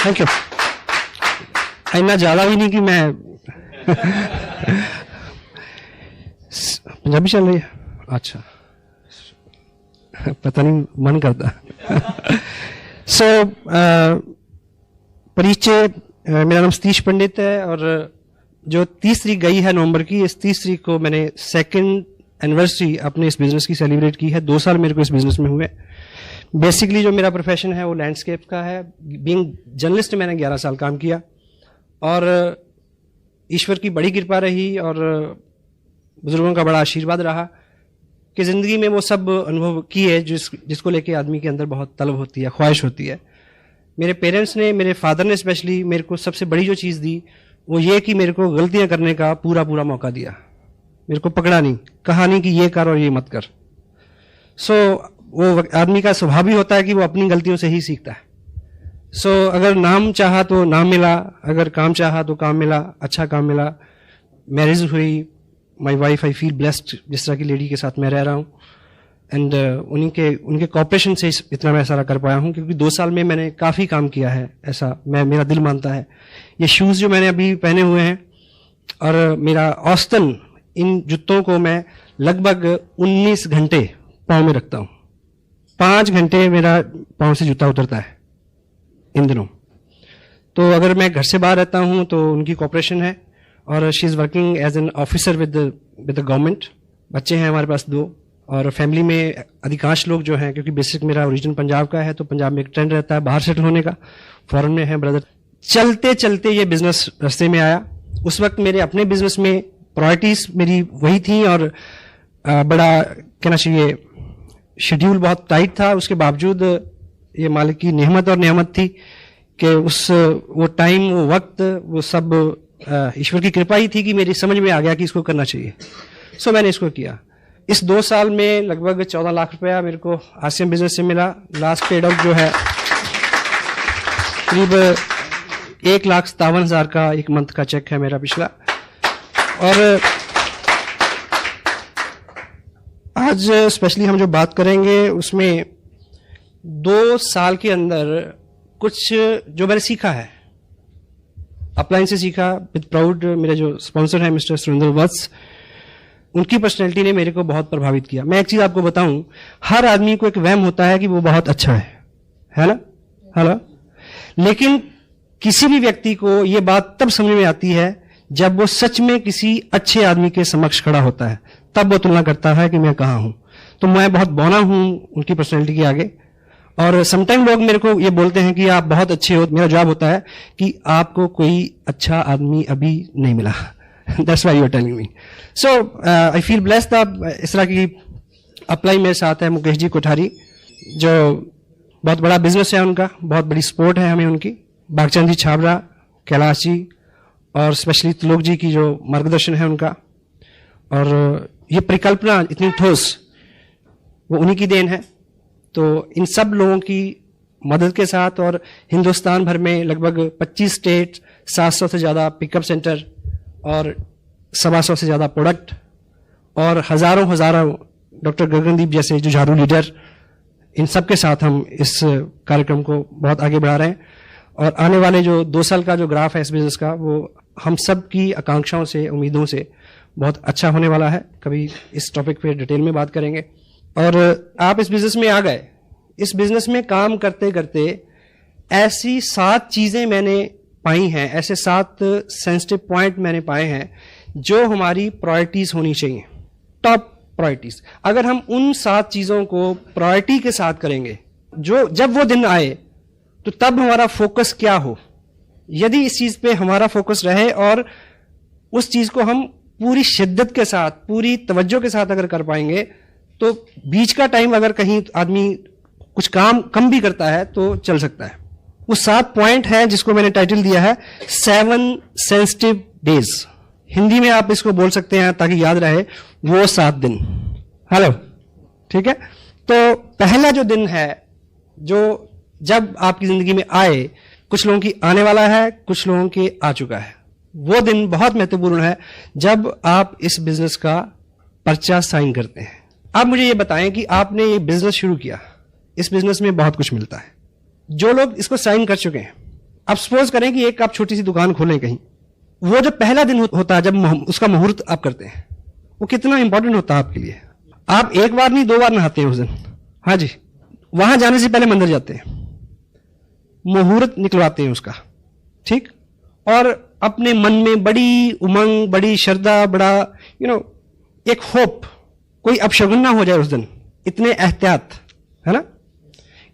Thank you. इतना ज़्यादा भी नहीं कि मैं पंजाबी चल रही है, अच्छा पता नहीं मन करता। सो परिचय, मेरा नाम सतीश पंडित है और जो 30 तारीख गई है नवंबर की, इस 30 तारीख को मैंने 2nd एनिवर्सरी अपने इस बिजनेस की सेलिब्रेट की है। 2 साल मेरे को इस बिजनेस में हुए। बेसिकली जो मेरा प्रोफेशन है वो लैंडस्केप का है। बीइंग जर्नलिस्ट मैंने 11 साल काम किया और ईश्वर की बड़ी कृपा रही और बुजुर्गों का बड़ा आशीर्वाद रहा कि ज़िंदगी में वो सब अनुभव किए जिसको लेके आदमी के अंदर बहुत तलब होती है, ख्वाहिश होती है। मेरे पेरेंट्स ने, मेरे फादर ने स्पेशली मेरे को सबसे बड़ी जो चीज़ दी वो ये कि मेरे को गलतियां करने का पूरा मौका दिया। मेरे को पकड़ा नहीं, कहा नहीं कि ये कर और ये मत कर। सो वो आदमी का स्वभाव भी होता है कि वो अपनी गलतियों से ही सीखता है। सो अगर नाम चाहा तो नाम मिला, अगर काम चाहा तो काम मिला, अच्छा काम मिला। मैरिज हुई, my wife, I feel blessed जिस तरह की लेडी के साथ मैं रह रहा हूँ। एंड उनके कॉपरेशन से इतना मैं सारा कर पाया हूँ, क्योंकि 2 साल में मैंने काफ़ी काम किया है, ऐसा मेरा दिल मानता है। ये शूज़ जो मैंने अभी पहने हुए हैं और मेरा औसतन इन जूतों को मैं लगभग 19 घंटे पाँव में रखता हूँ। 5 घंटे मेरा पाँव से जूता उतरता है इन दिनों। तो अगर मैं घर से बाहर रहता हूँ तो उनकी कॉपरेशन है और she is working as an officer with the government. बच्चे हैं हमारे पास 2 और फैमिली में अधिकांश लोग जो हैं, क्योंकि बेसिक मेरा ओरिजिन पंजाब का है तो पंजाब में एक ट्रेंड रहता है बाहर सेटल होने का। फॉरेन में है ब्रदर। चलते चलते ये बिजनेस रास्ते में आया। उस वक्त मेरे अपने बिजनेस में प्रायोरिटीज मेरी वही थी और बड़ा कहना चाहिए शेड्यूल बहुत टाइट था। उसके बावजूद ये मालिक की नेमत और नेमत थी कि वो टाइम, वो वक्त, वो सब ईश्वर की कृपा ही थी कि मेरी समझ में आ गया कि इसको करना चाहिए। सो मैंने इसको किया। इस 2 साल में लगभग 14 लाख रुपया मेरे को आरसीएम बिजनेस से मिला। लास्ट पेड आउट जो है करीब 1,57,000 का एक मंथ का चेक है मेरा पिछला। और आज स्पेशली हम जो बात करेंगे उसमें 2 साल के अंदर कुछ जो मैंने सीखा है, अपलाइन से सीखा विद प्राउड। मेरे जो स्पॉन्सर है मिस्टर सुरेंद्र वत्स, उनकी पर्सनैलिटी ने मेरे को बहुत प्रभावित किया। मैं एक चीज आपको बताऊं, हर आदमी को एक वहम होता है कि वो बहुत अच्छा है ना? हेलो। लेकिन किसी भी व्यक्ति को ये बात तब समझ में आती है जब वो सच में किसी अच्छे आदमी के समक्ष खड़ा होता है, तब वो तुलना करता है कि मैं कहाँ हूं। तो मैं बहुत बौना हूं उनकी पर्सनैलिटी के आगे। और समटाइम लोग मेरे को ये बोलते हैं कि आप बहुत अच्छे हो। मेरा जवाब होता है कि आपको कोई अच्छा आदमी अभी नहीं मिला। That's why you are telling me. So I feel blessed। इस तरह की अप्लाई मेरे साथ है मुकेश जी कोठारी, जो बहुत बड़ा बिजनेस है उनका, बहुत बड़ी सपोर्ट है हमें उनकी। भागचंद जी छाबरा, कैलाश जी और स्पेशली त्रिलोक जी की जो मार्गदर्शन है उनका, और ये परिकल्पना इतनी ठोस, वो उन्हीं की देन है। तो इन सब लोगों की मदद के साथ और हिंदुस्तान भर में लगभग 25 स्टेट, 700 से ज़्यादा पिकअप सेंटर और 125 से ज़्यादा प्रोडक्ट और हजारों डॉक्टर गगनदीप जैसे जुझारू लीडर, इन सब के साथ हम इस कार्यक्रम को बहुत आगे बढ़ा रहे हैं। और आने वाले जो 2 साल का जो ग्राफ है इस बिजनेस का, वो हम सब की आकांक्षाओं से, उम्मीदों से बहुत अच्छा होने वाला है। कभी इस टॉपिक पे डिटेल में बात करेंगे। और आप इस बिजनेस में आ गए। इस बिजनेस में काम करते करते ऐसी 7 चीजें मैंने पाई हैं, ऐसे 7 सेंसिटिव पॉइंट मैंने पाए हैं जो हमारी प्रायोरिटीज होनी चाहिए, टॉप प्रायोरिटीज। अगर हम उन 7 चीजों को प्रायोरिटी के साथ करेंगे, जो जब वो दिन आए तो तब हमारा फोकस क्या हो, यदि इस चीज पे हमारा फोकस रहे और उस चीज को हम पूरी शिद्दत के साथ, पूरी तवज्जो के साथ अगर कर पाएंगे, तो बीच का टाइम अगर कहीं आदमी कुछ काम कम भी करता है तो चल सकता है। वो 7 पॉइंट है जिसको मैंने टाइटल दिया है 7 सेंसिटिव डेज। हिंदी में आप इसको बोल सकते हैं ताकि याद रहे, वो 7 दिन। हेलो, ठीक है। तो पहला जो दिन है, जो जब आपकी जिंदगी में आए, कुछ लोगों की आने वाला है, कुछ लोगों के आ चुका है। वो दिन बहुत महत्वपूर्ण है जब आप इस बिजनेस का पर्चा साइन करते हैं। आप मुझे ये बताएं कि आपने ये बिजनेस शुरू किया, इस बिजनेस में बहुत कुछ मिलता है। जो लोग इसको साइन कर चुके हैं आप सपोज करें कि एक आप छोटी सी दुकान खोलें कहीं, वो जो पहला दिन होता है जब उसका मुहूर्त आप करते हैं, वो कितना इंपॉर्टेंट होता है आपके लिए। आप एक बार नहीं 2 बार नहाते हैं उस दिन, हाँ जी, वहां जाने से पहले मंदिर जाते हैं, मुहूर्त निकलवाते हैं उसका, ठीक, और अपने मन में बड़ी उमंग, बड़ी श्रद्धा, बड़ा एक होप, कोई अपशगुन ना हो जाए उस दिन, इतने एहतियात, है ना।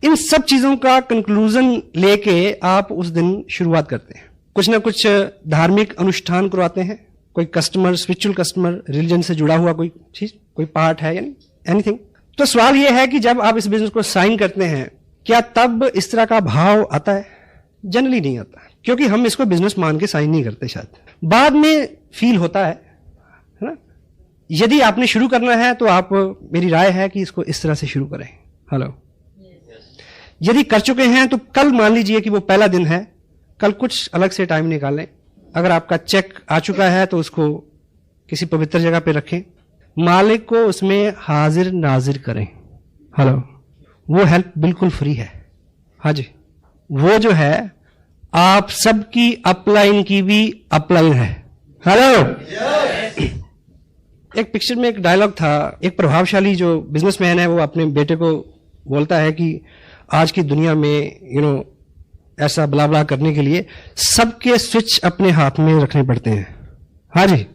इन सब चीजों का कंक्लूजन लेके आप उस दिन शुरुआत करते हैं। कुछ ना कुछ धार्मिक अनुष्ठान करवाते हैं, कोई कस्टमर, स्पिरिचुअल कस्टमर, रिलीजन से जुड़ा हुआ कोई चीज, कोई पार्ट है, यानी एनीथिंग। तो सवाल यह है कि जब आप इस बिजनेस को साइन करते हैं, क्या तब इस तरह का भाव आता है? जनरली नहीं आता, क्योंकि हम इसको बिजनेस मान के साइन नहीं करते। शायद बाद में फील होता है ना। यदि आपने शुरू करना है तो आप, मेरी राय है कि इसको इस तरह से शुरू करें। हेलो, यदि कर चुके हैं तो कल मान लीजिए कि वो पहला दिन है, कल कुछ अलग से टाइम निकालें। अगर आपका चेक आ चुका है तो उसको किसी पवित्र जगह पे रखें, मालिक को उसमें हाजिर नाजिर करें। हेलो, वो हेल्प बिल्कुल फ्री है, हाँ जी। वो जो है आप सबकी अपलाइन की भी अपलाइन है। हेलो, एक पिक्चर में एक डायलॉग था, एक प्रभावशाली जो बिजनेसमैन है वो अपने बेटे को बोलता है कि आज की दुनिया में ऐसा ब्ला ब्ला करने के लिए सबके स्विच अपने हाथ में रखने पड़ते हैं, हाँ जी।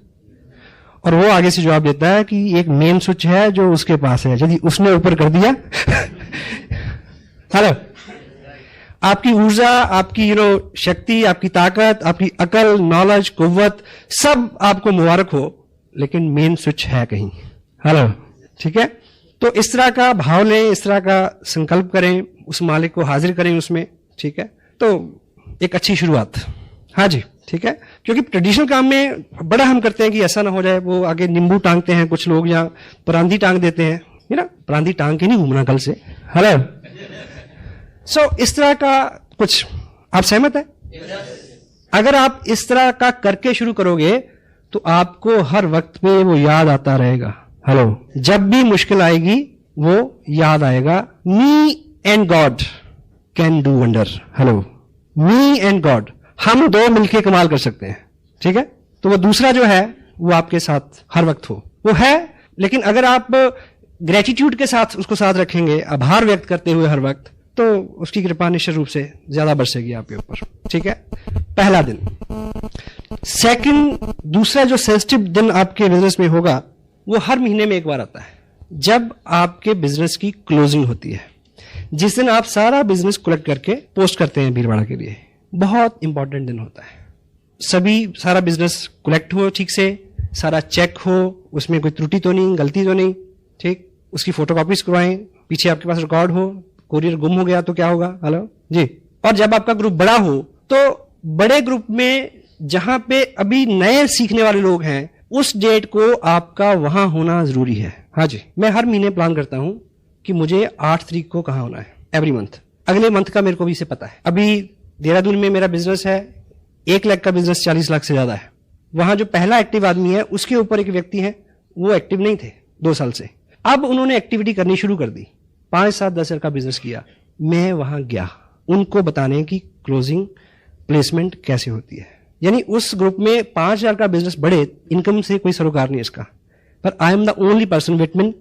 और वो आगे से जवाब देता है कि एक मेन स्विच है जो उसके पास है, यदि उसने ऊपर कर दिया हेलो, आपकी ऊर्जा, आपकी शक्ति, आपकी ताकत, आपकी अकल, नॉलेज, कुव्वत, सब आपको मुबारक हो, लेकिन मेन स्विच है कहीं। हेलो, ठीक है। तो इस तरह का भाव लें, इस तरह का संकल्प करें, उस मालिक को हाजिर करें उसमें, ठीक है। तो एक अच्छी शुरुआत, हाँ जी, ठीक है। क्योंकि ट्रेडिशनल काम में बड़ा हम करते हैं कि ऐसा ना हो जाए, वो आगे नींबू टांगते हैं कुछ लोग, या परांदी टांग देते हैं, है ना। परांदी टांग के नहीं घूमना कल से। हेलो, सो इस तरह का कुछ, आप सहमत है? अगर आप इस तरह का करके शुरू करोगे तो आपको हर वक्त पे वो याद आता रहेगा। हेलो, जब भी मुश्किल आएगी वो याद आएगा, me and God can do wonder. Hello, me and God, हम दो मिलके कमाल कर सकते हैं, ठीक है। तो वो दूसरा जो है वो आपके साथ हर वक्त हो, वो है। लेकिन अगर आप ग्रेटिट्यूड के साथ उसको साथ रखेंगे, आभार व्यक्त करते हुए हर वक्त, तो उसकी कृपा निश्चित रूप से ज्यादा बरसेगी आपके ऊपर, ठीक है। पहला दिन। सेकंड, दूसरा जो सेंसिटिव दिन आपके बिजनेस में होगा वो हर महीने में एक बार आता है, जब आपके बिजनेस की क्लोजिंग होती है, जिस दिन आप सारा बिजनेस कलेक्ट करके पोस्ट करते हैं भीड़भाड़ के लिए। बहुत इंपॉर्टेंट दिन होता है। सारा बिजनेस कलेक्ट हो ठीक से, सारा चेक हो, उसमें कोई त्रुटि तो नहीं, गलती तो नहीं, ठीक। उसकी फोटोकॉपीज करवाएं, पीछे आपके पास रिकॉर्ड हो, कोरियर गुम हो गया तो क्या होगा। हेलो जी। और जब आपका ग्रुप बड़ा हो तो बड़े ग्रुप में जहां पे अभी नए सीखने वाले लोग हैं, उस डेट को आपका वहां होना जरूरी है। हाँ जी, मैं हर महीने प्लान करता हूं कि मुझे 8 तारीख को कहां होना है, एवरी मंथ। अगले मंथ का मेरे को भी इसे पता है। अभी देहरादून में मेरा बिजनेस है, 1 लाख का बिजनेस 40 लाख से ज्यादा है। वहां जो पहला एक्टिव आदमी है उसके ऊपर एक व्यक्ति है, वो एक्टिव नहीं थे 2 साल से। अब उन्होंने एक्टिविटी करनी शुरू कर दी, 5, 7, 10 का बिजनेस किया। मैं वहां गया उनको बताने की क्लोजिंग प्लेसमेंट कैसे होती है। यानी उस ग्रुप में 5,000 का बिजनेस बढ़े, इनकम से कोई सरोकार नहीं इसका, पर I am the only person between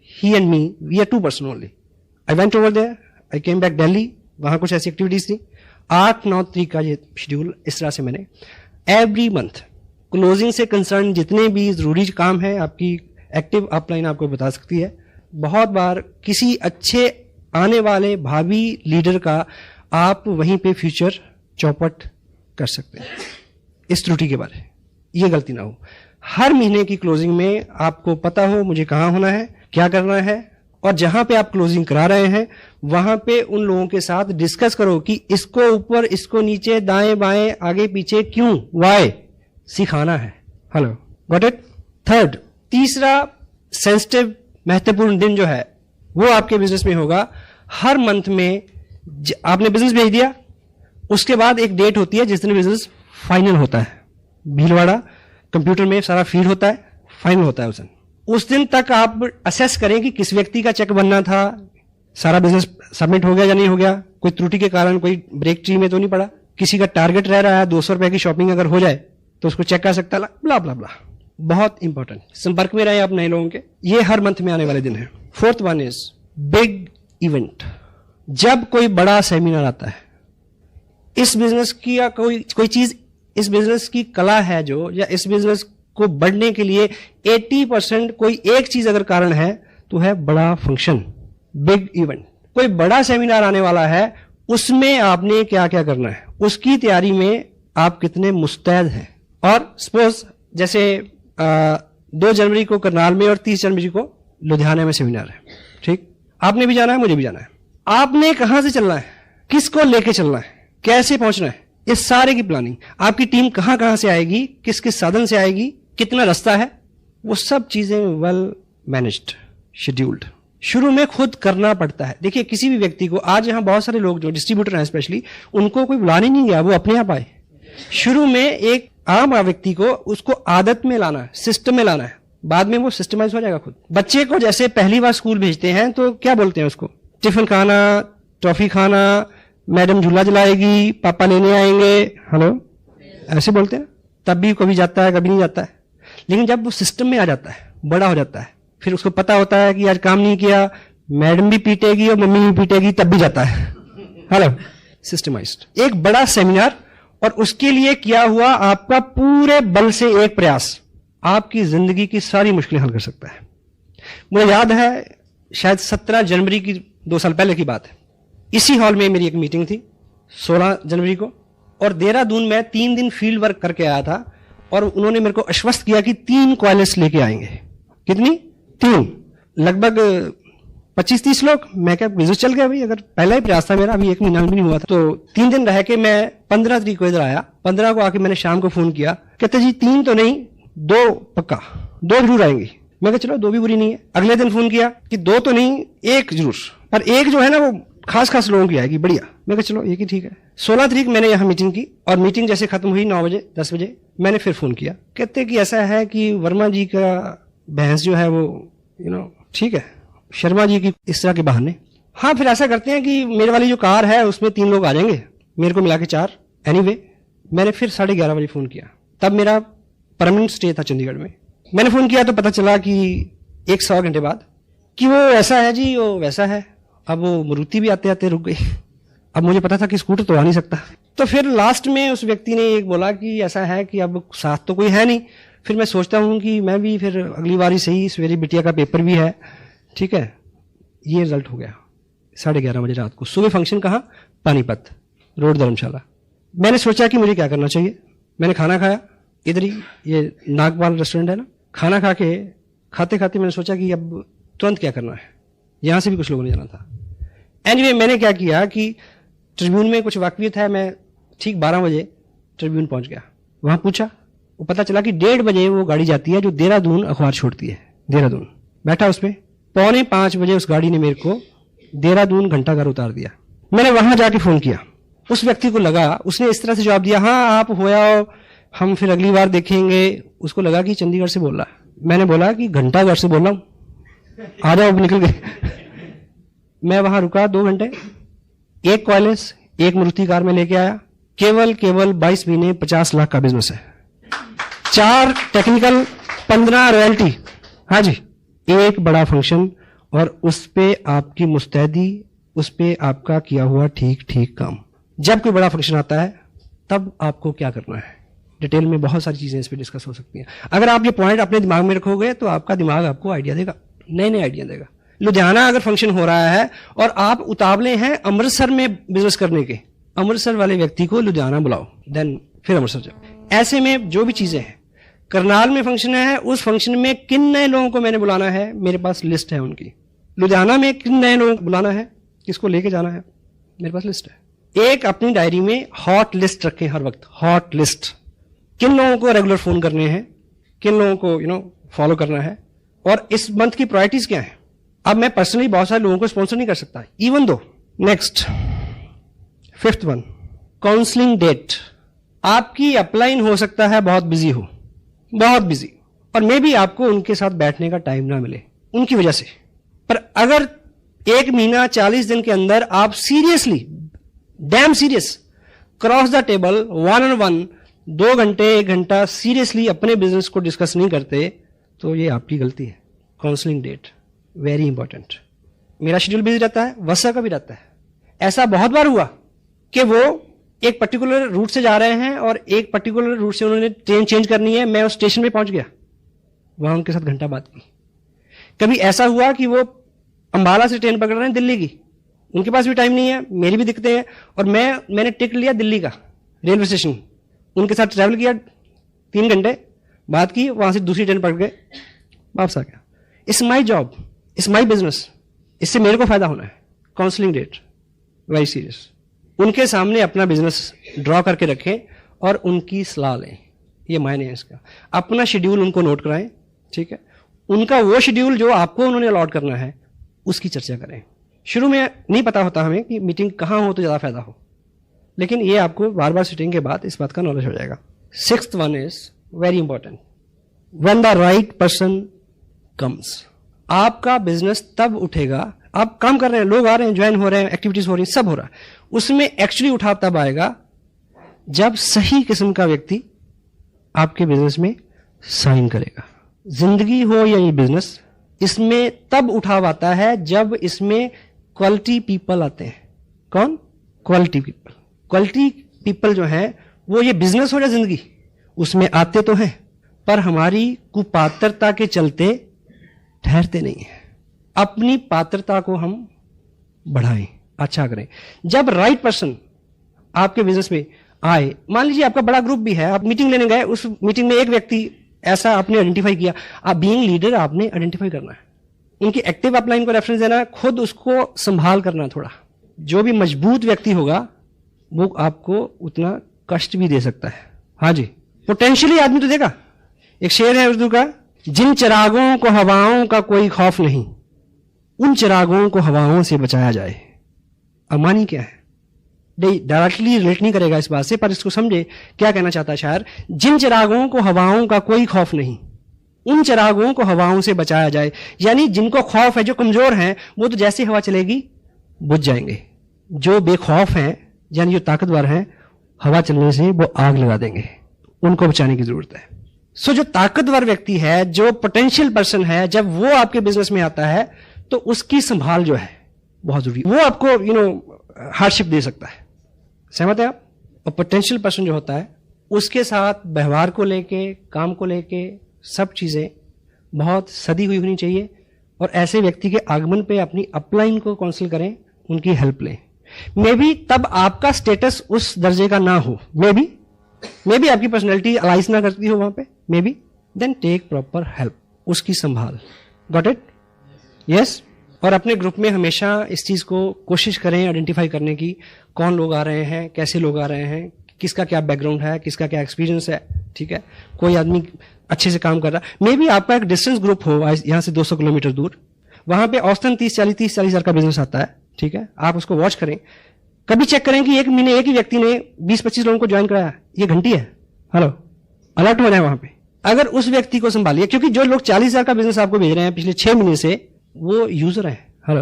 he and me, we are 2 person only. I went over there, I came back Delhi, वहां कुछ ऐसी एक्टिविटीज थी। 8-9 तारीख का ये शेड्यूल, इस तरह से मैंने एवरी मंथ क्लोजिंग से कंसर्न जितने भी जरूरी काम है, आपकी एक्टिव अपलाइन आपको बता सकती है। बहुत बार किसी अच्छे आने वाले भावी लीडर का आप वहीं पे फ्यूचर चौपट कर सकते हैं। इस त्रुटि के बारे, ये गलती ना हो। हर महीने की क्लोजिंग में आपको पता हो मुझे कहां होना है, क्या करना है, और जहां पे आप क्लोजिंग करा रहे हैं वहां पे उन लोगों के साथ डिस्कस करो कि इसको ऊपर, इसको नीचे, दाएं बाएं, आगे पीछे, क्यों, वाई, सिखाना है। Hello, got it. थर्ड, तीसरा सेंसिटिव महत्वपूर्ण दिन जो है वो आपके बिजनेस में होगा हर मंथ में। आपने बिजनेस भेज दिया, उसके बाद एक डेट होती है जिस दिन बिजनेस फाइनल होता है। भीलवाड़ा कंप्यूटर में सारा फीड होता है, फाइनल होता है उस दिन तक आप असेस करें कि किस व्यक्ति का चेक बनना था, सारा बिजनेस सबमिट हो गया या नहीं हो गया, कोई त्रुटि के कारण कोई ब्रेक ट्री में तो नहीं पड़ा, किसी का टारगेट रह रहा है 200 रुपए की शॉपिंग अगर हो जाए तो उसको चेक कर सकता है, ब्ला ब्ला ब्ला। बहुत इंपॉर्टेंट, संपर्क में रहे आप नए लोगों के, ये हर मंथ में आने वाले दिन है। Fourth one is big event. जब कोई बड़ा सेमिनार आता है, इस बिजनेस की या कोई चीज, इस बिजनेस की कला है जो, या इस बिजनेस को बढ़ने के लिए 80% कोई एक चीज अगर कारण है तो है बड़ा फंक्शन, बिग इवेंट। कोई बड़ा सेमिनार आने वाला है, उसमें आपने क्या क्या करना है, उसकी तैयारी में आप कितने मुस्तैद हैं। और सपोज जैसे 2 जनवरी को करनाल में और 30 जनवरी को लुधियाना में सेमिनार है, ठीक, आपने भी जाना है, मुझे भी जाना है। आपने कहां से चलना है, किसको लेके चलना है, कैसे पहुंचना है, इस सारे की प्लानिंग, आपकी टीम कहां कहां से आएगी, किस किस साधन से आएगी, कितना रास्ता है, वो सब चीजें वेल मैनेज्ड, शेड्यूल्ड शुरू में खुद करना पड़ता है। देखिए किसी भी व्यक्ति को, आज यहां बहुत सारे लोग जो डिस्ट्रीब्यूटर हैं स्पेशली, उनको कोई बुलाने नहीं गया, वो अपने आप आए। शुरू में एक आम व्यक्ति को उसको आदत में लाना है, सिस्टम में लाना है, बाद में वो सिस्टमाइज हो जाएगा खुद। बच्चे को जैसे पहली बार स्कूल भेजते हैं तो क्या बोलते हैं उसको, टिफिन खाना, टॉफी खाना, मैडम झूला जलाएगी, पापा लेने आएंगे, हेलो, ऐसे बोलते हैं। तब भी कभी जाता है, कभी नहीं जाता है। लेकिन जब वो सिस्टम में आ जाता है, बड़ा हो जाता है, फिर उसको पता होता है कि आज काम नहीं किया, मैडम भी पीटेगी और मम्मी भी पीटेगी, तब भी जाता है। Hello, systemised. एक बड़ा सेमिनार और उसके लिए किया हुआ आपका पूरे बल से एक प्रयास आपकी जिंदगी की सारी मुश्किलें हल कर सकता है। मुझे याद है शायद 17 जनवरी की 2 साल पहले की बात है, इसी हॉल में मेरी एक मीटिंग थी 16 जनवरी को, और देहरादून में 3 दिन फील्ड वर्क करके आया था, और उन्होंने मेरे को आश्वस्त किया कि 3 कॉलेज लेके आएंगे। कितनी? 3, लगभग 25-30 लोग। मैं क्या बिजनेस चल गया भाई, अगर पहला ही प्रयास था मेरा, अभी 1 महीना भी नहीं हुआ था। तो 3 दिन रह के मैं 15 तारीख को इधर आया। 15 को आके मैंने शाम को फोन किया, कहते जी 3 तो नहीं, 2 पक्का, 2 जरूर आएंगी। मैं कहा चलो 2 भी बुरी नहीं है। अगले दिन फोन किया कि 2 तो नहीं, 1 जरूर, पर 1 जो है ना वो खास लोगों की आएगी, बढ़िया। मैं कहा चलो 1 ही ठीक है। 16 तारीख मैंने यहाँ मीटिंग की, और मीटिंग जैसे खत्म हुई 9 बजे 10 बजे मैंने फिर फोन किया। कहते कि ऐसा है कि वर्मा जी का भैंस जो है वो ठीक है, शर्मा जी की इस तरह के बहाने। हाँ, फिर ऐसा करते हैं कि मेरे वाली जो कार है उसमें 3 लोग आ जाएंगे, मेरे को मिला के 4। एनीवे, मैंने फिर 11:30 बजे फोन किया। तब मेरा परमानेंट स्टे था चंडीगढ़ में। मैंने फोन किया तो पता चला कि 1-1.25 घंटे बाद कि वो ऐसा है जी, वो वैसा है। अब वो मारुति भी आते आते रुक गई। अब मुझे पता था कि स्कूटर तो आ नहीं सकता। तो फिर लास्ट में उस व्यक्ति ने एक बोला कि ऐसा है कि अब साथ तो कोई है नहीं। फिर मैं सोचता हूं कि मैं भी फिर अगली बार ही सही, सवेरे बिटिया का पेपर भी है, ठीक है। ये रिजल्ट हो गया 11:30 बजे रात को। सुबह फंक्शन कहाँ? पानीपत रोड, धर्मशाला। मैंने सोचा कि मुझे क्या करना चाहिए। मैंने खाना खाया इधर ही, ये नागपाल रेस्टोरेंट है ना। खाना खा के खाते खाते मैंने सोचा कि अब तुरंत क्या करना है, यहां से भी कुछ लोगों ने जाना था। एनीवे, मैंने क्या किया कि ट्रिब्यून में कुछ वाकफियत है, मैं ठीक 12 बजे ट्रिब्यून पहुंच गया। वहां पूछा, वो पता चला कि 1:30 बजे वो गाड़ी जाती है जो देहरादून अखबार छोड़ती है। देहरादून बैठा उसमें, 4:45 बजे उस गाड़ी ने मेरे को देहरादून घंटाघर उतार दिया। मैंने वहां जाके फोन किया, उस व्यक्ति को लगा, उसने इस तरह से जवाब दिया, हाँ आप हो आओ, हम फिर अगली बार देखेंगे। उसको लगा कि चंडीगढ़ से बोल रहा है। मैंने बोला कि घंटाघर से बोल रहा हूं, आ जाओ। निकल गए। मैं वहां रुका 2 घंटे। 1 कॉलेज, 1 मारुति कार में लेके आया। केवल 22 महीने 50 लाख का बिजनेस है। 4 टेक्निकल, 15 रॉयल्टी। हाँ जी, 1 बड़ा फंक्शन, और उस पे आपकी मुस्तैदी, उस पे आपका किया हुआ ठीक काम। जब कोई बड़ा फंक्शन आता है तब आपको क्या करना है, डिटेल में बहुत सारी चीजें इस पे डिस्कस हो सकती हैं। अगर आप ये पॉइंट अपने दिमाग में रखोगे तो आपका दिमाग आपको आइडिया देगा, नए आइडिया देगा। लुधियाना अगर फंक्शन हो रहा है और आप उतावले हैं अमृतसर में बिजनेस करने के, अमृतसर वाले व्यक्ति को लुधियाना बुलाओ, देन फिर अमृतसर जाओ। ऐसे में जो भी चीजें हैं, करनाल में फंक्शन है, उस फंक्शन में किन नए लोगों को मैंने बुलाना है, मेरे पास लिस्ट है उनकी। लुधियाना में किन नए लोगों को बुलाना है, किसको लेके जाना है, मेरे पास लिस्ट है। एक अपनी डायरी में हॉट लिस्ट रखें हर वक्त, हॉट लिस्ट। किन लोगों को रेगुलर फोन करने हैं, किन लोगों को फॉलो करना है, और इस मंथ की प्रायोरिटीज क्या है। अब मैं पर्सनली बहुत सारे लोगों को स्पॉन्सर नहीं कर सकता, इवन दो। Next, 5th one, counselling date. आपकी अपलाइन हो सकता है बहुत बिजी हो, बहुत बिजी, और मे बी आपको उनके साथ बैठने का टाइम ना मिले उनकी वजह से। पर अगर 1 महीना 40 दिन के अंदर आप seriously, dam serious cross the table, one on one, 2 घंटे 1 घंटा सीरियसली अपने बिजनेस को डिस्कस नहीं करते, तो ये आपकी गलती है। Counselling date very important. मेरा शेड्यूल बिजी रहता है, वसा का भी रहता है। ऐसा बहुत बार हुआ कि वो एक पर्टिकुलर रूट से जा रहे हैं और एक पर्टिकुलर रूट से उन्होंने ट्रेन चेंज करनी है, मैं उस स्टेशन पे पहुंच गया, वहां उनके साथ घंटा बात की। कभी ऐसा हुआ कि वो अंबाला से ट्रेन पकड़ रहे हैं दिल्ली की, उनके पास भी टाइम नहीं है, मेरी भी दिक्कतें हैं, और मैंने टिकट लिया दिल्ली का रेलवे स्टेशन, उनके साथ ट्रैवल किया, 3 घंटे बात की, वहां से दूसरी ट्रेन पकड़ गए, वापस आ गया। It's my job, it's my business, इससे मेरे को फायदा होना है। Counselling date very serious. उनके सामने अपना बिजनेस ड्रॉ करके रखें और उनकी सलाह लें, ये मायने है इसका। अपना शेड्यूल उनको नोट कराएं, ठीक है, उनका वो शेड्यूल जो आपको उन्होंने अलॉट करना है उसकी चर्चा करें। शुरू में नहीं पता होता हमें कि मीटिंग कहाँ हो तो ज़्यादा फायदा हो, लेकिन ये आपको बार बार सिटिंग के बाद इस बात का नॉलेज हो जाएगा। 6th one is very important, when the right person comes. आपका बिजनेस तब उठेगा, आप काम कर रहे हैं, लोग आ रहे हैं, ज्वाइन हो रहे हैं, एक्टिविटीज हो रही हैं, सब हो रहा है, उसमें एक्चुअली उठाव तब आएगा जब सही किस्म का व्यक्ति आपके बिजनेस में साइन करेगा। जिंदगी हो या ये बिजनेस, इसमें तब उठाव आता है जब इसमें क्वालिटी पीपल आते हैं। कौन? Quality people. क्वालिटी पीपल जो है वो, ये बिजनेस हो या जिंदगी, उसमें आते तो हैं पर हमारी कुपात्रता के चलते ठहरते नहीं हैं। अपनी पात्रता को हम बढ़ाएं, अच्छा करें। जब राइट पर्सन आपके बिजनेस में आए, मान लीजिए आपका बड़ा ग्रुप भी है, आप मीटिंग लेने गए, उस मीटिंग में एक व्यक्ति ऐसा आपने आइडेंटिफाई किया, आप बीइंग लीडर आपने आइडेंटिफाई करना है, उनकी एक्टिव अपलाइन को रेफरेंस देना है, खुद उसको संभाल करना थोड़ा। जो भी मजबूत व्यक्ति होगा वो आपको उतना कष्ट भी दे सकता है। हाँ जी, पोटेंशियली आदमी तो देगा। एक शेर है उर्दू का, जिन चिरागों को हवाओं का कोई खौफ नहीं, उन चिरागों को हवाओं से बचाया जाए। अमानी क्या है? डायरेक्टली रिलेट नहीं करेगा इस बात से, पर इसको समझे क्या कहना चाहता है शायर। जिन चिरागों को हवाओं का कोई खौफ नहीं, उन चिरागों को हवाओं से बचाया जाए। यानी जिनको खौफ है, जो कमजोर हैं, वो तो जैसे हवा चलेगी बुझ जाएंगे। जो बेखौफ हैं, यानी जो ताकतवर हैं, हवा चलने से वो आग लगा देंगे, उनको बचाने की जरूरत है। सो जो ताकतवर व्यक्ति है, जो पोटेंशियल पर्सन है, जब वो आपके बिजनेस में आता है तो उसकी संभाल जो है बहुत जरूरी। वो आपको हार्डशिप दे सकता है, सहमत है आप? और पोटेंशियल पर्सन जो होता है, उसके साथ व्यवहार को लेके, काम को लेके, सब चीजें बहुत सदी हुई होनी चाहिए। और ऐसे व्यक्ति के आगमन पे अपनी अपलाइन को काउंसिल करें, उनकी हेल्प लें। मे बी तब आपका स्टेटस उस दर्जे का ना हो, मे बी आपकी पर्सनैलिटी अलाइज ना करती हो वहां पे, maybe, then take proper help, उसकी संभाल। Got it? यस। और अपने ग्रुप में हमेशा इस चीज को कोशिश करें आइडेंटिफाई करने की, कौन लोग आ रहे हैं, कैसे लोग आ रहे हैं, किसका क्या बैकग्राउंड है, किसका क्या एक्सपीरियंस है, ठीक है। कोई आदमी अच्छे से काम कर रहा है, मे बी आपका एक डिस्टेंस ग्रुप हो यहां से 200 किलोमीटर दूर, वहां पे औसतन 30-40 हजार का बिजनेस आता है, ठीक है। आप उसको वॉच करें, कभी चेक करें कि एक महीने एक ही व्यक्ति ने 20-25 लोगों को ज्वाइन कराया, ये घंटी है, हेलो, अलर्ट हो जाए वहां पे। अगर उस व्यक्ति को संभालिए, क्योंकि जो लोग 40 हजार का बिजनेस आपको भेज रहे हैं पिछले 6 महीने से, वो यूजर है, हेलो,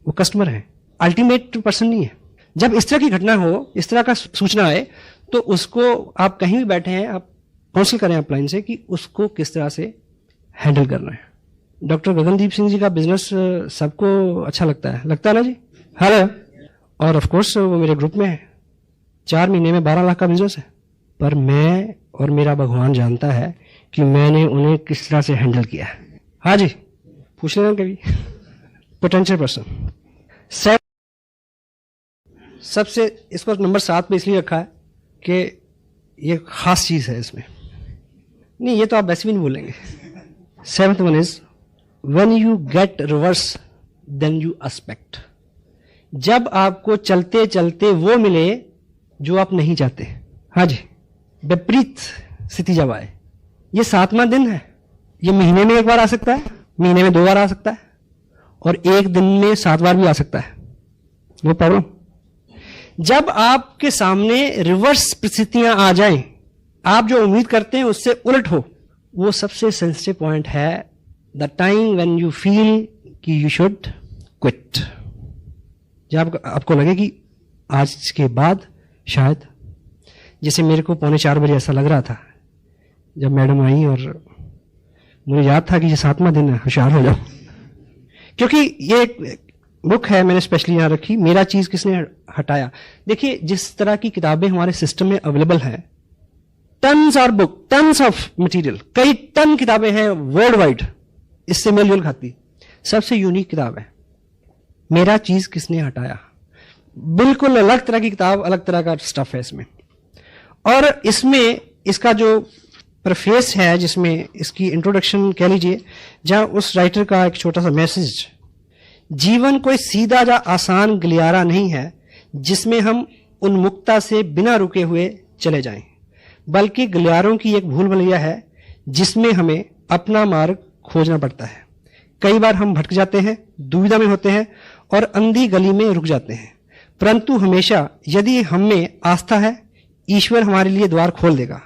वो कस्टमर है, अल्टीमेट पर्सन नहीं है। जब इस तरह की घटना हो, इस तरह का सूचना आए, तो उसको आप कहीं भी बैठे हैं, आप काउंसिल करें अपलाइन से कि उसको किस तरह से हैंडल करना है। डॉक्टर गगनदीप सिंह जी का बिजनेस सबको अच्छा लगता है ना जी, हेलो। और ऑफ कोर्स वो मेरे ग्रुप में है, 4 महीने में 12 लाख का बिजनेस है, पर मैं और मेरा भगवान जानता है कि मैंने उन्हें किस तरह से हैंडल किया है। हाँ जी, पूछ लेना कभी। पोटेंशियल पर्सन सबसे, इसको नंबर 7 पे इसलिए रखा है कि ये खास चीज है इसमें, नहीं ये तो आप वैसे भी नहीं बोलेंगे। 7th one is when you get reverse then you expect. जब आपको चलते चलते वो मिले जो आप नहीं चाहते। हाँ जी, विपरीत स्थिति जब आए, ये 7वां दिन है, ये महीने में 1 बार आ सकता है, महीने में 2 बार आ सकता है, और 1 दिन में 7 बार भी आ सकता है, नो प्रॉब्लम। जब आपके सामने रिवर्स परिस्थितियां आ जाएं, आप जो उम्मीद करते हैं उससे उलट हो, वो सबसे सेंसिटिव पॉइंट है, the time when you feel कि यू शुड क्विट। जब आपको लगे कि आज के बाद शायद जैसे मेरे को 3:45 ऐसा लग रहा था जब मैडम आई, और मुझे याद था कि ये 7वां दिन है, होशियार हो जाओ। क्योंकि ये एक बुक है, मैंने स्पेशली यहाँ रखी, मेरा चीज किसने हटाया। देखिए, जिस तरह की किताबें हमारे सिस्टम में अवेलेबल हैं, टन्स और बुक, टन्स ऑफ मटेरियल, कई टन किताबें हैं वर्ल्ड वाइड, इससे मेल खाती। सबसे यूनिक किताब है मेरा चीज किसने हटाया। बिल्कुल अलग तरह की किताब, अलग तरह का स्टफ है इसमें। और इसमें इसका जो प्रेफेस है, जिसमें इसकी इंट्रोडक्शन कह लीजिए, जहां उस राइटर का एक छोटा सा मैसेज, जीवन कोई सीधा या आसान गलियारा नहीं है जिसमें हम उन्मुक्ता से बिना रुके हुए चले जाएं, बल्कि गलियारों की एक भूल भुलैया है जिसमें हमें अपना मार्ग खोजना पड़ता है। कई बार हम भटक जाते हैं, दुविधा में होते हैं और अंधी गली में रुक जाते हैं, परंतु हमेशा यदि हम में आस्था है, ईश्वर हमारे लिए द्वार खोल देगा।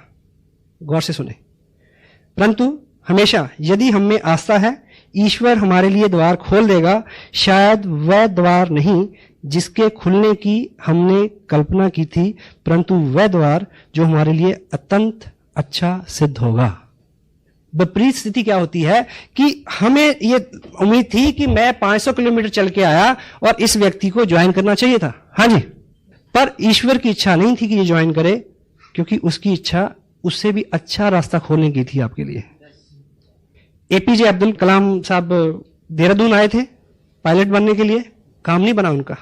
गौर से सुने, परंतु हमेशा यदि हम में आस्था है, ईश्वर हमारे लिए द्वार खोल देगा। शायद वह द्वार नहीं जिसके खुलने की हमने कल्पना की थी, परंतु वह द्वार जो हमारे लिए अत्यंत अच्छा सिद्ध होगा। विपरीत स्थिति क्या होती है कि हमें ये उम्मीद थी कि मैं 500 किलोमीटर चल के आया और इस व्यक्ति को ज्वाइन करना चाहिए था, हाँ जी, पर ईश्वर की इच्छा नहीं थी कि ये ज्वाइन करे, क्योंकि उसकी इच्छा उससे भी अच्छा रास्ता खोलने की थी आपके लिए। एपीजे अब्दुल कलाम साहब देहरादून आए थे पायलट बनने के लिए, काम नहीं बना उनका,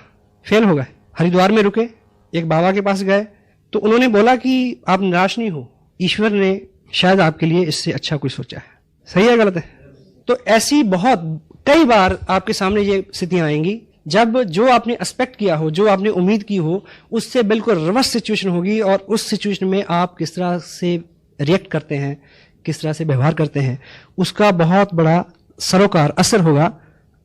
फेल हो गए। हरिद्वार में रुके, एक बाबा के पास गए, तो उन्होंने बोला कि आप निराश नहीं हो, ईश्वर ने शायद आपके लिए इससे अच्छा कुछ सोचा है। सही है, गलत है? तो ऐसी बहुत कई बार आपके सामने ये स्थितियां आएंगी जब जो आपने एक्सपेक्ट किया हो, जो आपने उम्मीद की हो, उससे बिल्कुल रिवर्स सिचुएशन होगी, और उस सिचुएशन में आप किस तरह से रिएक्ट करते हैं, किस तरह से व्यवहार करते हैं, उसका बहुत बड़ा सरोकार असर होगा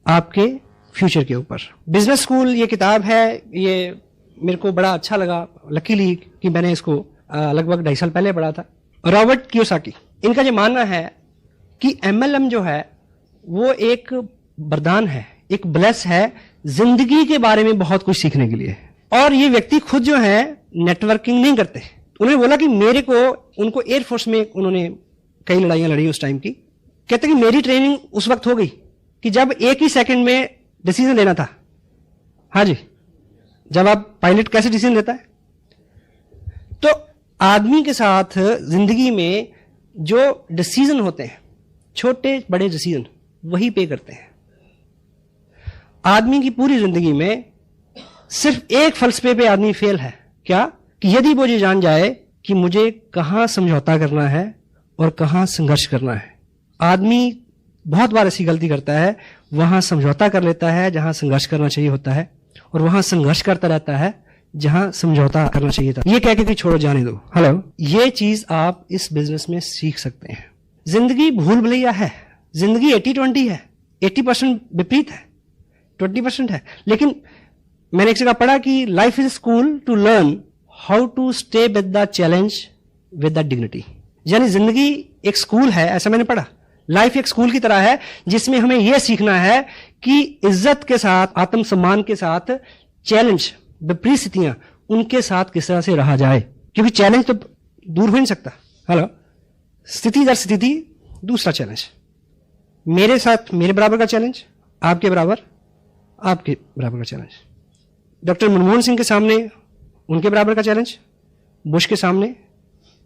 आपके फ्यूचर के ऊपर। बिजनेस स्कूल ये किताब है, ये मेरे को बड़ा अच्छा लगा, लकीली कि मैंने इसको लगभग 2.5 साल पहले पढ़ा था। रॉबर्ट कियोसाकी, इनका जो मानना है कि MLM जो है वो एक वरदान है, एक ब्लेस है जिंदगी के बारे में बहुत कुछ सीखने के लिए। और ये व्यक्ति खुद जो है नेटवर्किंग नहीं करते। उन्होंने बोला कि मेरे को, उनको एयरफोर्स में उन्होंने कई लड़ाइयां लड़ी उस टाइम की, कहते कि मेरी ट्रेनिंग उस वक्त हो गई कि जब एक ही सेकंड में डिसीजन लेना था। हाँ जी, जब आप पायलट कैसे डिसीजन लेता है, तो आदमी के साथ जिंदगी में जो डिसीजन होते हैं, छोटे बड़े डिसीजन, वही पे करते हैं। आदमी की पूरी जिंदगी में सिर्फ एक फलसफे पे आदमी फेल है, क्या? कि यदि वो ये जान जाए कि मुझे कहां समझौता करना है और कहां संघर्ष करना है। आदमी बहुत बार ऐसी गलती करता है, वहां समझौता कर लेता है जहां संघर्ष करना चाहिए होता है, और वहां संघर्ष करता रहता है जहां समझौता करना चाहिए था। ये कह के कि छोड़ो, जाने दो। हेलो, ये चीज आप इस बिजनेस में सीख सकते हैं। जिंदगी भूल भुलैया है, जिंदगी 80-20 है, 80% विपरीत है, 20% है। लेकिन मैंने एक जगह पढ़ा कि life is school to learn how to stay with the challenge with the dignity. यानी जिंदगी एक स्कूल है, ऐसा मैंने पढ़ा। लाइफ एक स्कूल की तरह है जिसमें हमें यह सीखना है कि इज्जत के साथ, आत्मसम्मान के साथ, चैलेंज, विपरीत स्थितियां, उनके साथ किस तरह से रहा जाए, क्योंकि चैलेंज तो दूर हो नहीं सकता। हेलो, स्थिति दर स्थिति दूसरा चैलेंज, मेरे साथ मेरे बराबर का चैलेंज, आपके बराबर आपके बराबर का चैलेंज, डॉक्टर मनमोहन सिंह के सामने उनके बराबर का चैलेंज, बुश के सामने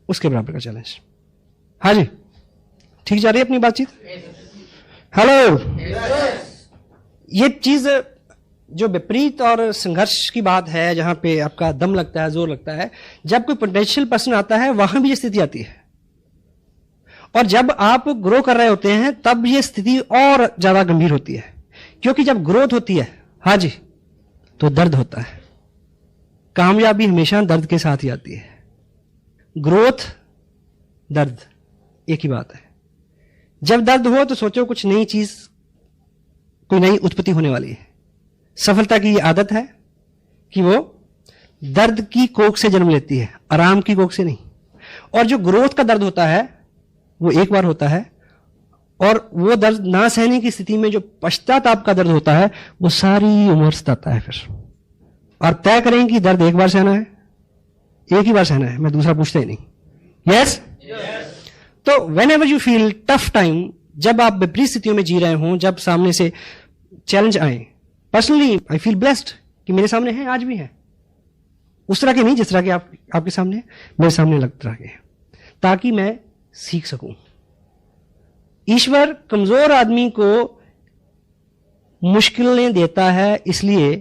उसके बराबर का चैलेंज। हाँ जी, ठीक जा रही है अपनी बातचीत? हेलो, ये चीज जो विपरीत और संघर्ष की बात है, जहां पे आपका दम लगता है, जोर लगता है, जब कोई पोटेंशियल पर्सन आता है वहां भी ये स्थिति आती है, और जब आप ग्रो कर रहे होते हैं तब ये स्थिति और ज्यादा गंभीर होती है, क्योंकि जब ग्रोथ होती है, हाँ जी, तो दर्द होता है। कामयाबी हमेशा दर्द के साथ ही आती है। ग्रोथ, दर्द, एक ही बात है। जब दर्द हो तो सोचो कुछ नई चीज, कोई नई उत्पत्ति होने वाली है। सफलता की आदत है कि वो दर्द की कोख से जन्म लेती है, आराम की कोख से नहीं। और जो ग्रोथ का दर्द होता है वो एक बार होता है, और वो दर्द ना सहने की स्थिति में जो पश्चाताप का दर्द होता है वो सारी उम्र सताता है फिर। और तय करें कि दर्द एक बार सहना है, एक ही बार सहना है, मैं दूसरा पूछता ही नहीं। यस? तो when ever you feel tough time, जब आप विपरीत स्थितियों में जी रहे हों, जब सामने से चैलेंज आए, पर्सनली आई फील ब्लेस्ड कि मेरे सामने है, आज भी है। उस तरह के नहीं जिस तरह के आपके सामने है, मेरे सामने अलग तरह के, ताकि मैं सीख सकूं। ईश्वर कमजोर आदमी को मुश्किलें देता है, इसलिए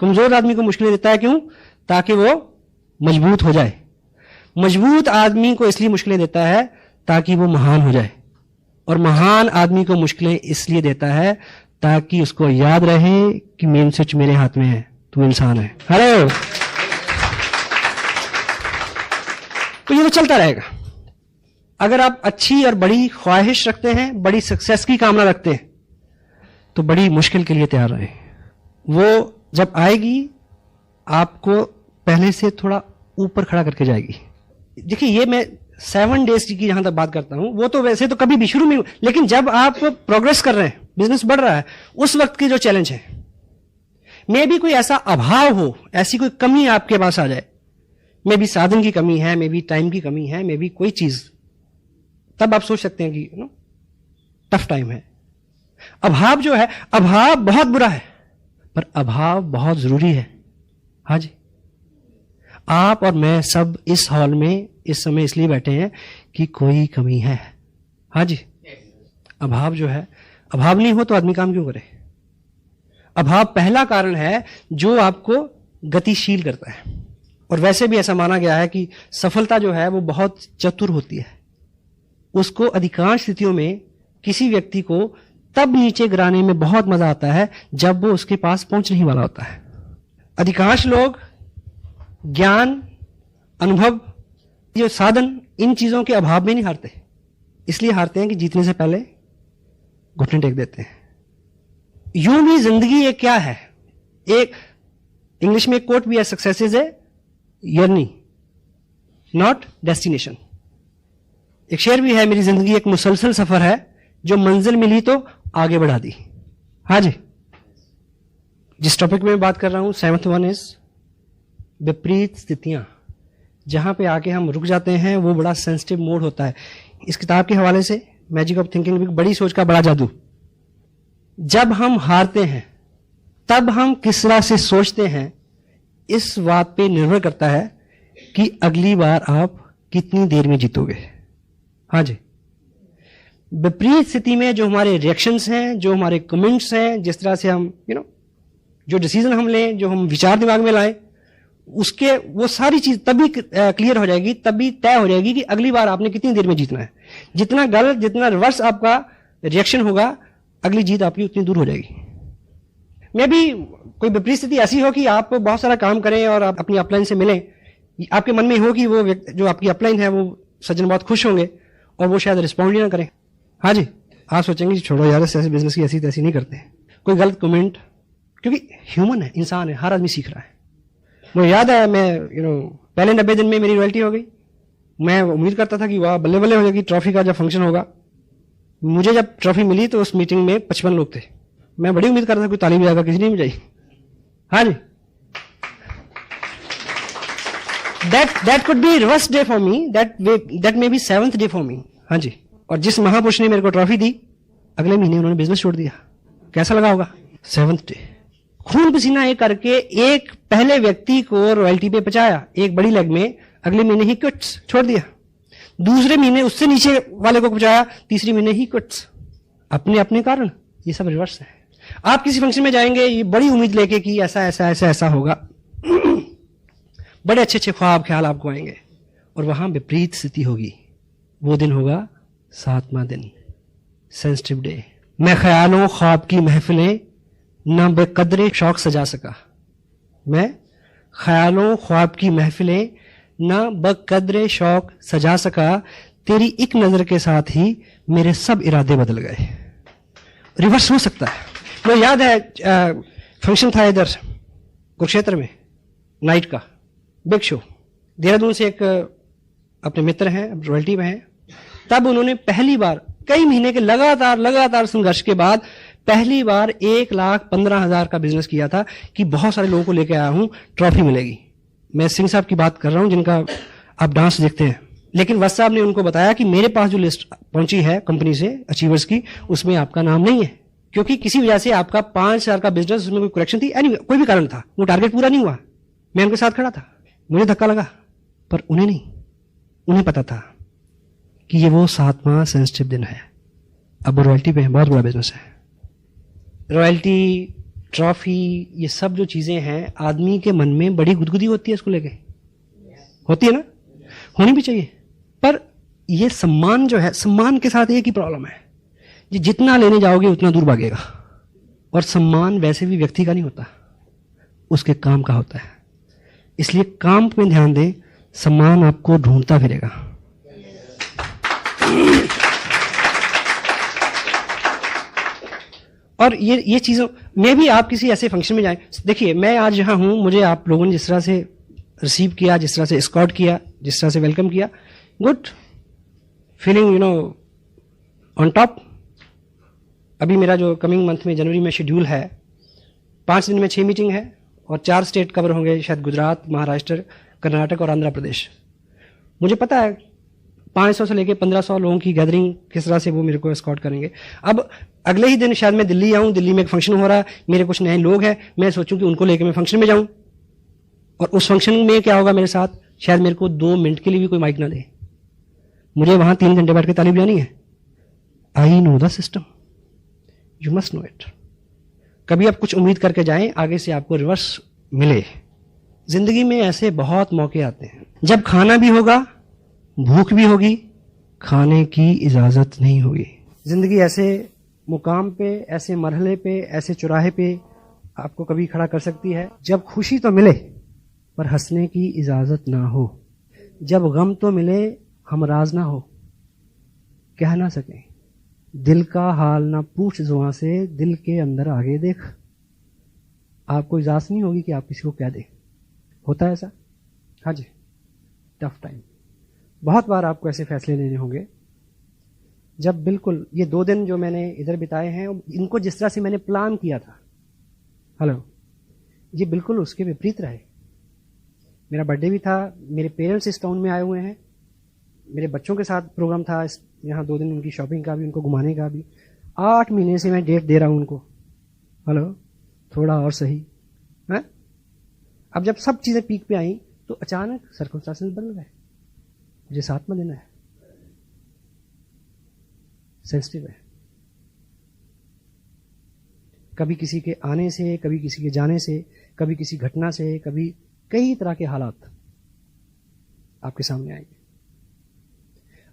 कमजोर आदमी को मुश्किलें देता है, क्यों? ताकि वो मजबूत हो जाए। मजबूत आदमी को इसलिए मुश्किलें देता है ताकि वो महान हो जाए, और महान आदमी को मुश्किलें इसलिए देता है ताकि उसको याद रहे कि मेन स्विच मेरे हाथ में है, तू इंसान है। हेलो। तो ये तो चलता रहेगा। अगर आप अच्छी और बड़ी ख्वाहिश रखते हैं, बड़ी सक्सेस की कामना रखते हैं, तो बड़ी मुश्किल के लिए तैयार रहें। वो जब आएगी आपको पहले से थोड़ा ऊपर खड़ा करके जाएगी। देखिए, ये मैं 7 डेज की जहां तक बात करता हूं, वो तो वैसे तो कभी भी शुरू में, लेकिन जब आप प्रोग्रेस कर रहे हैं, बिजनेस बढ़ रहा है, उस वक्त के जो चैलेंज है, मे भी कोई ऐसा अभाव हो, ऐसी कोई कमी आपके पास आ जाए, मे भी साधन की कमी है, मे भी टाइम की कमी है, मे भी कोई चीज, तब आप सोच सकते हैं कि टफ टाइम है। अभाव जो है, अभाव बहुत बुरा है, पर अभाव बहुत जरूरी है। हाँ जी, आप और मैं सब इस हॉल में इस समय इसलिए बैठे हैं कि कोई कमी है। हाँ जी, अभाव जो है, अभाव नहीं हो तो आदमी काम क्यों करे? अभाव पहला कारण है जो आपको गतिशील करता है। और वैसे भी ऐसा माना गया है कि सफलता जो है वो बहुत चतुर होती है। उसको अधिकांश स्थितियों में किसी व्यक्ति को तब नीचे गिराने में बहुत मजा आता है जब वो उसके पास पहुंचने ही वाला होता है। अधिकांश लोग ज्ञान, अनुभव, जो साधन, इन चीजों के अभाव में नहीं हारते, इसलिए हारते हैं कि जीतने से पहले घुटने टेक देते हैं। यूं भी जिंदगी एक क्या है, एक इंग्लिश में एक कोट भी है, success is a journey not destination. एक शेर भी है, मेरी जिंदगी एक मुसलसल सफर है, जो मंजिल मिली तो आगे बढ़ा दी। हाँ जी, जिस टॉपिक में बात कर रहा हूं, 7th वन इज विपरीत स्थितियां। जहां पे आके हम रुक जाते हैं, वो बड़ा सेंसिटिव मोड होता है। इस किताब के हवाले से, मैजिक ऑफ थिंकिंग, बड़ी सोच का बड़ा जादू। जब हम हारते हैं तब हम किस तरह से सोचते हैं, इस बात पे निर्भर करता है कि अगली बार आप कितनी देर में जीतोगे। हाँ जी, विपरीत स्थिति में जो हमारे रिएक्शंस हैं, जो हमारे कमेंट्स हैं, जिस तरह से हम जो डिसीजन हम लें, जो हम विचार दिमाग में लाएं, उसके वो सारी चीज तभी क्लियर हो जाएगी, तभी तय हो जाएगी कि अगली बार आपने कितनी देर में जीतना है। जितना गलत, जितना रिवर्स आपका रिएक्शन होगा, अगली जीत आपकी उतनी दूर हो जाएगी। मे भी कोई विपरीत स्थिति ऐसी हो कि आप बहुत सारा काम करें और आप अपनी अपलाइन से मिलें, आपके मन में हो कि वो जो आपकी अपलाइन है, वो सज्जन बहुत खुश होंगे और वो शायद रिस्पॉन्ड ही ना करें। हाँ जी, आप सोचेंगे छोड़ो यार, ऐसे बिजनेस की ऐसी तैसी नहीं करते। कोई गलत कमेंट, क्योंकि ह्यूमन है, इंसान है, हर आदमी सीख रहा है। मुझे याद है, मैं पहले 90 दिन में मेरी रॉयल्टी हो गई। मैं उम्मीद करता था कि वाह बल्ले बल्ले हो जाएगी, ट्रॉफी का जब फंक्शन होगा। मुझे जब ट्रॉफी मिली तो उस मीटिंग में 55 लोग थे। मैं बड़ी उम्मीद करता था कोई ताली बजाएगा, किसी ने नहीं बजाई। हाँ जी, that could be reverse day for me, that may be 7th day for me। हाँ जी, और जिस महापुरुष ने मेरे को ट्रॉफी दी, अगले महीने उन्होंने बिजनेस छोड़ दिया। कैसा लगा होगा? 7th day. खून पसीना एक करके एक पहले व्यक्ति को रॉयल्टी पे पहुंचाया एक बड़ी लेग में, अगले महीने ही क्विट्स छोड़ दिया। दूसरे महीने उससे नीचे वाले को पहुंचाया, तीसरे महीने ही क्विट्स। अपने अपने कारण ये सब रिवर्स है। आप किसी फंक्शन में जाएंगे ये बड़ी उम्मीद लेके कि ऐसा ऐसा ऐसा ऐसा होगा, बड़े अच्छे अच्छे ख्वाब ख्याल आपको आएंगे, और वहां विपरीत स्थिति होगी। वो दिन होगा 7वां दिन, सेंसिटिव डे। मैं ख्यालों ख्वाब की महफिलें न बेकदरे शौक सजा सका। मैं ख्यालों ख्वाब की महफिलें न बकदरे शौक सजा सका, तेरी एक नजर के साथ ही मेरे सब इरादे बदल गए। रिवर्स हो सकता है। मुझे याद है फंक्शन था इधर कुरुक्षेत्र में, नाइट का बिग शो। देहरादून से एक अपने मित्र हैं, रॉयल्टी में हैं। तब उन्होंने पहली बार कई महीने के लगातार संघर्ष के बाद पहली बार 1,15,000 का बिजनेस किया था कि बहुत सारे लोगों को लेकर आया हूं, ट्रॉफी मिलेगी। मैं सिंह साहब की बात कर रहा हूं जिनका आप डांस देखते हैं, लेकिन वत्स साहब ने उनको बताया कि मेरे पास जो लिस्ट पहुंची है कंपनी से अचीवर्स की, उसमें आपका नाम नहीं है, क्योंकि किसी वजह से आपका 5,000 का बिजनेस, उसमें कोई करेक्शन थी, कोई भी कारण था, वो टारगेट पूरा नहीं हुआ। मैं उनके साथ खड़ा था, मुझे धक्का लगा, पर उन्हें नहीं, उन्हें पता था कि ये वो 7वां सेंसिटिव दिन है। अब वो रॉयल्टी पे है, बहुत बड़ा बिजनेस है। रॉयल्टी, ट्रॉफी, ये सब जो चीजें हैं, आदमी के मन में बड़ी गुदगुदी होती है इसको लेके, होती है ना, होनी भी चाहिए। पर ये सम्मान जो है, सम्मान के साथ एक ही प्रॉब्लम है, ये जितना लेने जाओगे उतना दूर भागेगा। और सम्मान वैसे भी व्यक्ति का नहीं होता, उसके काम का होता है। इसलिए काम पे ध्यान दें, सम्मान आपको ढूंढता फिरेगा। और ये चीजों में भी आप किसी ऐसे फंक्शन में जाएं, देखिए मैं आज जहां हूं, मुझे आप लोगों ने जिस तरह से रिसीव किया, जिस तरह से एस्कॉर्ट किया, जिस तरह से वेलकम किया, गुड फीलिंग, ऑन टॉप। अभी मेरा जो कमिंग मंथ में जनवरी में शेड्यूल है, 5 दिन में 6 मीटिंग है और 4 स्टेट कवर होंगे, शायद गुजरात, महाराष्ट्र, कर्नाटक और आंध्र प्रदेश। मुझे पता है 500 से लेकर 1500 लोगों की गैदरिंग किस तरह से वो मेरे को एस्कॉर्ट करेंगे। अब अगले ही दिन शायद मैं दिल्ली आऊं, दिल्ली में एक फंक्शन हो रहा है, मेरे कुछ नए लोग हैं, मैं सोचूं कि उनको लेकर मैं फंक्शन में जाऊं, और उस फंक्शन में क्या होगा मेरे साथ, शायद मेरे को 2 मिनट के लिए भी कोई माइक ना दे, मुझे वहां 3 घंटे बैठ के ताली बजानी है। I know the system, you must know it. कभी आप कुछ उम्मीद करके जाएं, आगे से आपको रिवर्स मिले। जिंदगी में ऐसे बहुत मौके आते हैं जब खाना भी होगा, भूख भी होगी, खाने की इजाजत नहीं होगी। जिंदगी ऐसे मुकाम पे, ऐसे मरहले पे, ऐसे चौराहे पे आपको कभी खड़ा कर सकती है जब खुशी तो मिले पर हंसने की इजाजत ना हो, जब गम तो मिले हमराज ना हो, कह ना सके दिल का हाल ना पूछ जुआं से, दिल के अंदर आगे देख। आपको इजाजत नहीं होगी कि आप किसी को कह दे, होता है ऐसा? हाँ जी, टफ टाइम। बहुत बार आपको ऐसे फैसले लेने होंगे जब बिल्कुल ये 2 दिन जो मैंने इधर बिताए हैं, इनको जिस तरह से मैंने प्लान किया था, हेलो, ये बिल्कुल उसके विपरीत रहे। मेरा बर्थडे भी था, मेरे पेरेंट्स इस टाउन में आए हुए हैं, मेरे बच्चों के साथ प्रोग्राम था यहाँ 2 दिन, उनकी शॉपिंग का भी, उनको घुमाने का भी। 8 महीने से मैं डेट दे रहा हूँ उनको, हेलो, थोड़ा और सही है। अब जब सब चीजें पीक पे आई तो अचानक सर्कमस्टेंसेस बदल गए। मुझे 7वां दिन है, सेंसिटिव है। कभी किसी के आने से, कभी किसी के जाने से, कभी किसी घटना से, कभी कई तरह के हालात आपके सामने आएंगे।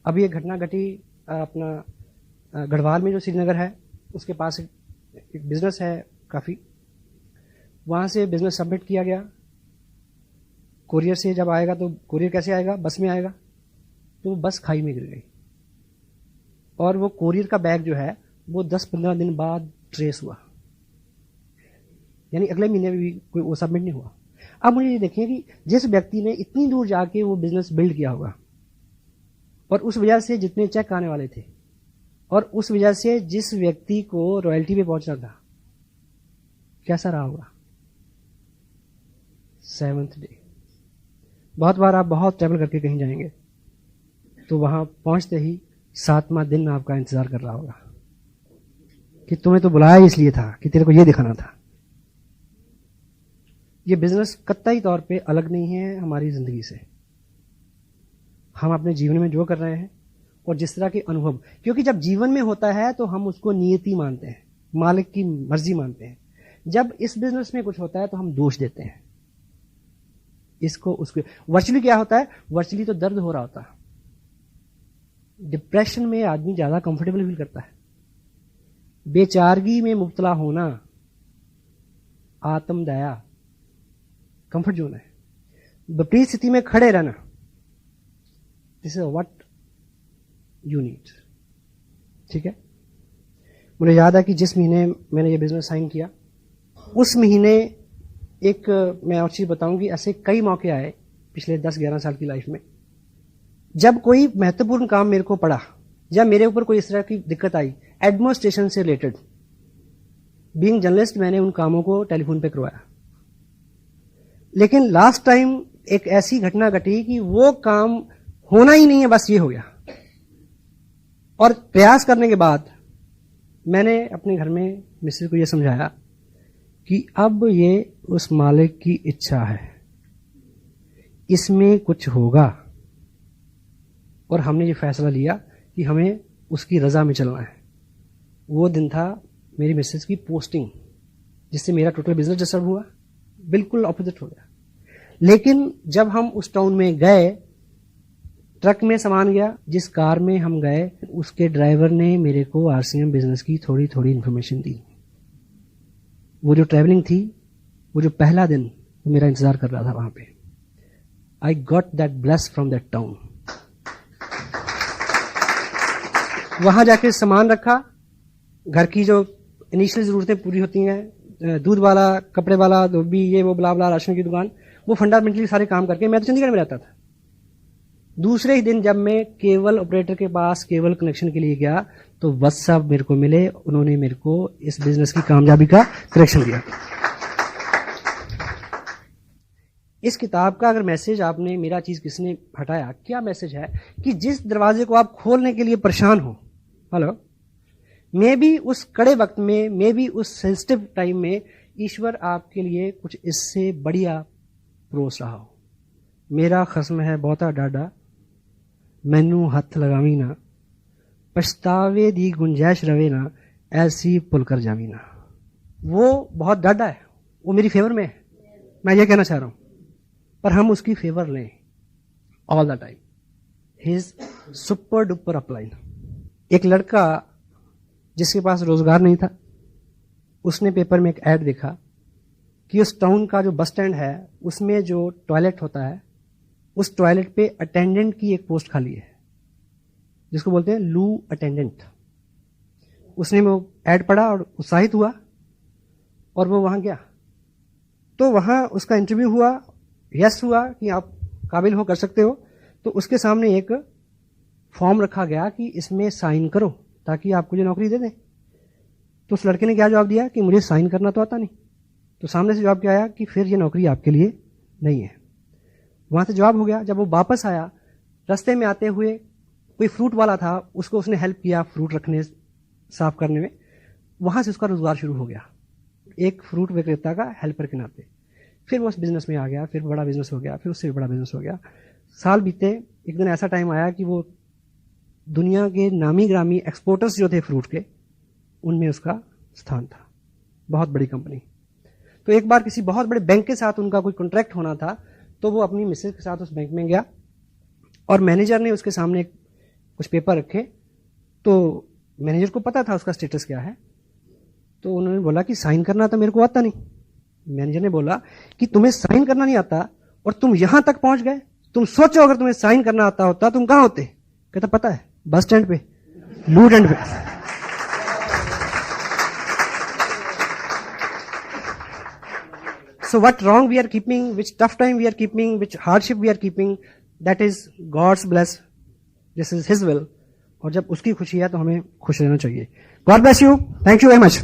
अभी एक घटना घटी अपना गढ़वाल में, जो श्रीनगर है उसके पास एक बिजनेस है काफी, वहां से बिजनेस सबमिट किया गया। कोरियर से जब आएगा तो कोरियर कैसे आएगा, बस में आएगा, तो वो बस खाई में गिर गई और वो कोरियर का बैग जो है वो 10-15 दिन बाद ट्रेस हुआ, यानी अगले महीने में भी कोई वो सबमिट नहीं हुआ। अब मुझे ये देखिए कि जिस व्यक्ति ने इतनी दूर जाके वो बिजनेस बिल्ड किया होगा, और उस वजह से जितने चेक आने वाले थे, और उस वजह से जिस व्यक्ति को रॉयल्टी पे पहुंचना था, कैसा रहा होगा 7th डे। बहुत बार आप बहुत ट्रैवल करके कहीं जाएंगे तो वहां पहुंचते ही 7वां दिन आपका इंतजार कर रहा होगा कि तुम्हें तो बुलाया इसलिए था कि तेरे को ये दिखाना था। ये बिजनेस कतई तौर पे अलग नहीं है हमारी जिंदगी से। हम अपने जीवन में जो कर रहे हैं और जिस तरह के अनुभव, क्योंकि जब जीवन में होता है तो हम उसको नियति मानते हैं, मालिक की मर्जी मानते हैं। जब इस बिजनेस में कुछ होता है तो हम दोष देते हैं इसको उसको। वर्चुअली क्या होता है, वर्चुअली तो दर्द हो रहा होता है। डिप्रेशन में आदमी ज्यादा कंफर्टेबल फील करता है। बेचारगी में मुब्तला होना आत्मदया कंफर्ट जोन है। विपरीत स्थिति में खड़े रहना, this is what you need. ठीक है, मुझे याद है कि जिस महीने मैंने ये बिजनेस साइन किया, उस महीने एक मैं और चीज बताऊंगी, ऐसे कई मौके आए पिछले 10-11 साल की लाइफ में, जब कोई महत्वपूर्ण काम मेरे को पड़ा या मेरे ऊपर कोई इस तरह की दिक्कत आई एडमिनिस्ट्रेशन से रिलेटेड। बीइंग जर्नलिस्ट मैंने उन कामों को टेलीफोन पे करवाया, लेकिन लास्ट टाइम एक ऐसी घटना घटी कि वो काम होना ही नहीं है, बस ये हो गया। और प्रयास करने के बाद मैंने अपने घर में मिसेज को ये समझाया कि अब ये उस मालिक की इच्छा है, इसमें कुछ होगा। और हमने ये फैसला लिया कि हमें उसकी रजा में चलना है। वो दिन था मेरी मिसेज की पोस्टिंग, जिससे मेरा टोटल बिजनेस डिस्टर्ब हुआ, बिल्कुल ऑपोजिट हो गया। लेकिन जब हम उस टाउन में गए, ट्रक में सामान गया, जिस कार में हम गए उसके ड्राइवर ने मेरे को आरसीएम बिजनेस की थोड़ी थोड़ी इंफॉर्मेशन दी। वो जो ट्रैवलिंग थी, वो जो पहला दिन वो मेरा इंतजार कर रहा था वहां पे। I got that bless from that town. वहां जाके सामान रखा, घर की जो इनिशियल जरूरतें पूरी होती हैं, दूध वाला, कपड़े वाला, धोबी, ये वो ब्ला ब्ला, राशन की दुकान, वो फंडामेंटली सारे काम करके मैं तो चंडीगढ़ में रहता था। दूसरे ही दिन जब मैं केबल ऑपरेटर के पास केबल कनेक्शन के लिए गया तो बस साहब मेरे को मिले, उन्होंने मेरे को इस बिजनेस की कामयाबी का करेक्शन दिया। इस किताब का अगर मैसेज आपने, मेरा चीज किसने हटाया, क्या मैसेज है कि जिस दरवाजे को आप खोलने के लिए परेशान हो, हेलो, मे बी उस कड़े वक्त में, मे बी उस सेंसिटिव टाइम में ईश्वर आपके लिए कुछ इससे बढ़िया परोस रहा हो। मेरा खस्म है बहुता डाडा, मैनू हथ लगावी ना, पछतावे दी गुंजाइश रवे ना, ऐसी पुल कर जावी ना। वो बहुत डाडा है, वो मेरी फेवर में है, मैं ये कहना चाह रहा हूं, पर हम उसकी फेवर लें all the time. His super duper upline. एक लड़का जिसके पास रोजगार नहीं था, उसने पेपर में एक ऐड देखा कि उस टाउन का जो बस स्टैंड है उसमें जो टॉयलेट होता है, उस टॉयलेट पे अटेंडेंट की एक पोस्ट खाली है, जिसको बोलते हैं लू अटेंडेंट। उसने वो ऐड पढ़ा और उत्साहित हुआ और वो वहां गया। तो वहां उसका इंटरव्यू हुआ, यस हुआ कि आप काबिल हो, कर सकते हो। तो उसके सामने एक फॉर्म रखा गया कि इसमें साइन करो ताकि आपको ये नौकरी दे दें। तो उस लड़के ने क्या जवाब दिया कि मुझे साइन करना तो आता नहीं। तो सामने से जवाब क्या आया कि फिर ये नौकरी आपके लिए नहीं है। वहां से जवाब हो गया। जब वो वापस आया, रास्ते में आते हुए कोई फ्रूट वाला था, उसको उसने हेल्प किया फ्रूट रखने, साफ करने में। वहां से उसका रोजगार शुरू हो गया, एक फ्रूट विक्रेता का हेल्पर के नाते। फिर वो उस बिजनेस में आ गया, फिर बड़ा बिजनेस हो गया, फिर उससे भी बड़ा बिजनेस हो गया। साल बीते, एक दिन ऐसा टाइम आया कि वो दुनिया के नामी ग्रामी एक्सपोर्टर्स जो थे फ्रूट के, उनमें उसका स्थान था, बहुत बड़ी कंपनी। तो एक बार किसी बहुत बड़े बैंक के साथ उनका कोई कॉन्ट्रैक्ट होना था, तो वो अपनी मिसेज के साथ उस बैंक में गया और मैनेजर ने उसके सामने कुछ पेपर रखे। तो मैनेजर को पता था उसका स्टेटस क्या है, तो उन्होंने बोला कि साइन करना तो मेरे को आता नहीं। मैनेजर ने बोला कि तुम्हें साइन करना नहीं आता और तुम यहां तक पहुंच गए, तुम सोचो अगर तुम्हें साइन करना आता होता तुम कहां होते। कहता पता है, बस स्टैंड पे, लूट एंड पे। So what wrong we are keeping, which tough time we are keeping, which hardship we are keeping, that is God's bless. This is His will. और जब उसकी खुशी है तो हमें खुश रहना चाहिए। God bless you. Thank you very much.